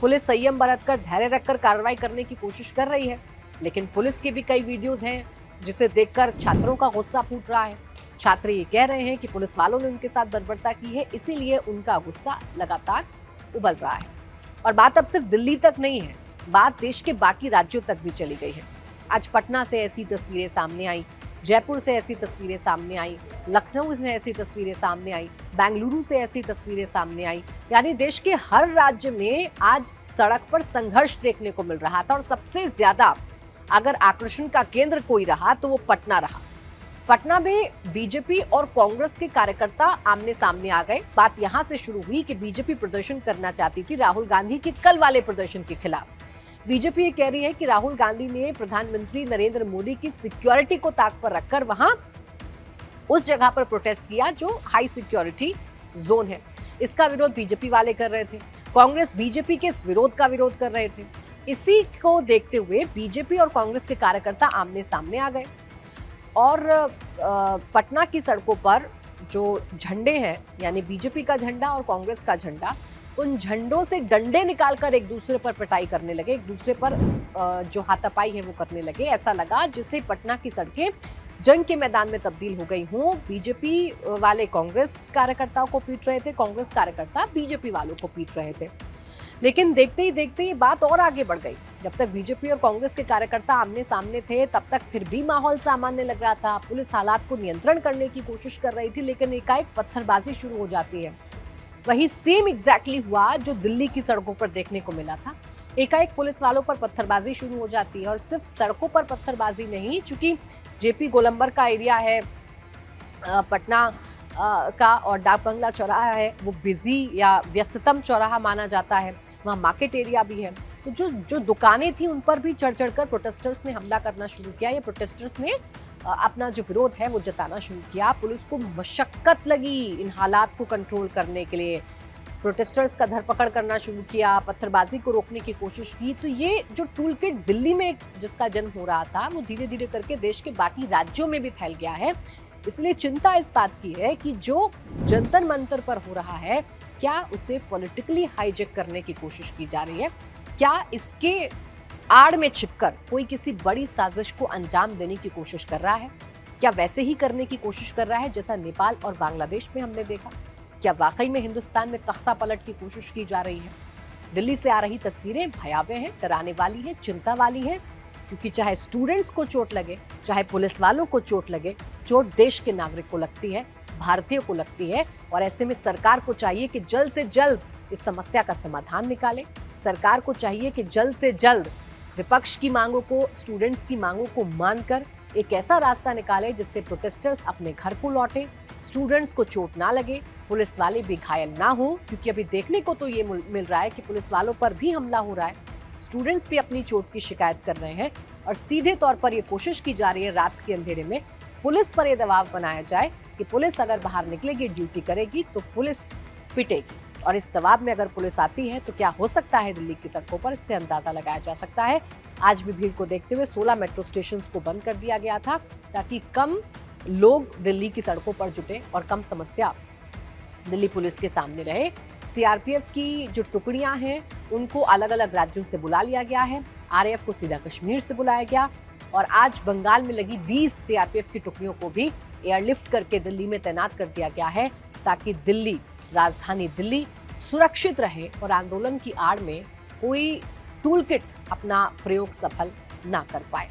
Police संयम बरतकर धैर्य रखकर कार्रवाई करने की कोशिश कर रही है, लेकिन पुलिस की भी कई वीडियोस हैं जिसे देखकर छात्रों का गुस्सा फूट रहा है। छात्र ये कह रहे हैं कि पुलिस वालों ने उनके साथ बर्बरता की है, इसीलिए उनका गुस्सा लगातार उबल रहा है। और बात अब सिर्फ दिल्ली तक नहीं है, बात देश के बाकी राज्यों तक भी चली गई है। आज पटना से ऐसी तस्वीरें सामने आई, जयपुर से ऐसी तस्वीरें सामने आई, लखनऊ से ऐसी तस्वीरें सामने आई, बेंगलुरु से ऐसी तस्वीरें सामने आई। यानी देश के हर राज्य में आज सड़क पर संघर्ष देखने को मिल रहा था और सबसे ज्यादा अगर आकर्षण का केंद्र कोई रहा तो वो पटना रहा। पटना में बीजेपी और कांग्रेस के कार्यकर्ता आमने सामने आ गए। बात यहां से शुरू हुई कि बीजेपी प्रदर्शन करना चाहती थी राहुल गांधी के कल वाले प्रदर्शन के खिलाफ। बीजेपी ये कह रही है कि राहुल गांधी ने प्रधानमंत्री नरेंद्र मोदी की सिक्योरिटी को ताक पर रखकर वहां उस जगह पर प्रोटेस्ट किया जो हाई सिक्योरिटी जोन है। इसका विरोध बीजेपी वाले कर रहे थे, कांग्रेस बीजेपी के इस विरोध का विरोध कर रहे थे। इसी को देखते हुए बीजेपी और कांग्रेस के कार्यकर्ता आमने सामने आ गए और पटना की सड़कों पर जो झंडे हैं, यानी बीजेपी का झंडा और कांग्रेस का झंडा, उन झंडों से डंडे निकालकर एक दूसरे पर पिटाई करने लगे, एक दूसरे पर जो हाथापाई है वो करने लगे। ऐसा लगा जिससे पटना की सड़कें जंग के मैदान में तब्दील हो गई हों। बीजेपी वाले कांग्रेस कार्यकर्ताओं को पीट रहे थे, कांग्रेस कार्यकर्ता बीजेपी वालों को पीट रहे थे। लेकिन देखते ही देखते ये बात और आगे बढ़ गई। जब तक बीजेपी और कांग्रेस के कार्यकर्ता आमने सामने थे तब तक फिर भी माहौल सामान्य लग रहा था। पुलिस हालात को नियंत्रण करने की कोशिश कर रही थी, लेकिन एकाएक पत्थरबाजी शुरू हो जाती है। वही सेम एग्जैक्टली हुआ जो दिल्ली की सड़कों पर देखने को मिला था। एकाएक पुलिस वालों पर पत्थरबाजी शुरू हो जाती है और सिर्फ सड़कों पर पत्थरबाजी नहीं, चूंकि जेपी गोलंबर का एरिया है पटना का और डाक बंगला चौराहा है, वो बिजी या व्यस्ततम चौराहा माना जाता है, वहाँ मार्केट एरिया भी है। तो जो दुकानें थी उन पर भी चढ़ चढ़कर प्रोटेस्टर्स ने हमला करना शुरू किया। ये प्रोटेस्टर्स ने अपना जो विरोध है वो जताना शुरू किया। पुलिस को मशक्कत लगी इन हालात को कंट्रोल करने के लिए, प्रोटेस्टर्स का धरपकड़ करना शुरू किया, पत्थरबाजी को रोकने की कोशिश की। तो ये जो टूल किट दिल्ली में जिसका जन्म हो रहा था वो धीरे धीरे करके देश के बाकी राज्यों में भी फैल गया है। इसलिए चिंता इस बात की है कि जो जंतर मंतर पर हो रहा है, क्या उसे पॉलिटिकली हाईजैक करने की कोशिश की जा रही है, क्या इसके आड़ में छिपकर कोई किसी बड़ी साजिश को अंजाम देने की कोशिश कर रहा है, क्या वैसे ही करने की कोशिश कर रहा है जैसा नेपाल और बांग्लादेश में हमने देखा, क्या वाकई में हिंदुस्तान में तख्ता पलट की कोशिश की जा रही है। दिल्ली से आ रही तस्वीरें भयावह हैं, डराने वाली हैं, चिंता वाली हैं, क्योंकि चाहे स्टूडेंट्स को चोट लगे, चाहे पुलिस वालों को चोट लगे, चोट देश के नागरिक को लगती है, भारतीयों को लगती है। और ऐसे में सरकार को चाहिए कि जल्द से जल्द इस समस्या का समाधान निकाले। सरकार को चाहिए कि जल्द से जल्द विपक्ष की मांगों को, स्टूडेंट्स की मांगों को मानकर एक ऐसा रास्ता निकाले जिससे प्रोटेस्टर्स अपने घर को लौटे, स्टूडेंट्स को चोट ना लगे, पुलिस वाले भी घायल ना हो। क्योंकि अभी देखने को तो ये मिल रहा है कि पुलिस वालों पर भी हमला हो रहा है, स्टूडेंट्स भी अपनी चोट की शिकायत कर रहे हैं और सीधे तौर पर ये कोशिश की जा रही है रात के अंधेरे में पुलिस पर यह दबाव बनाया जाए कि पुलिस अगर बाहर निकलेगी, ड्यूटी करेगी तो पुलिस पिटेगी। और इस दबाव में अगर पुलिस आती है तो क्या हो सकता है दिल्ली की सड़कों पर, इससे अंदाजा लगाया जा सकता है। आज भी भीड़ को देखते हुए 16 मेट्रो स्टेशन को बंद कर दिया गया था ताकि कम लोग दिल्ली की सड़कों पर जुटे और कम समस्या दिल्ली पुलिस के सामने रहे। सीआरपीएफ की जो टुकड़ियां हैं उनको अलग अलग राज्यों से बुला लिया गया है, आरएएफ को सीधा कश्मीर से बुलाया गया और आज बंगाल में लगी 20 सीआरपीएफ की टुकड़ियों को भी एयरलिफ्ट करके दिल्ली में तैनात कर दिया गया है ताकि दिल्ली, राजधानी दिल्ली सुरक्षित रहे और आंदोलन की आड़ में कोई टूल किट अपना प्रयोग सफल ना कर पाए।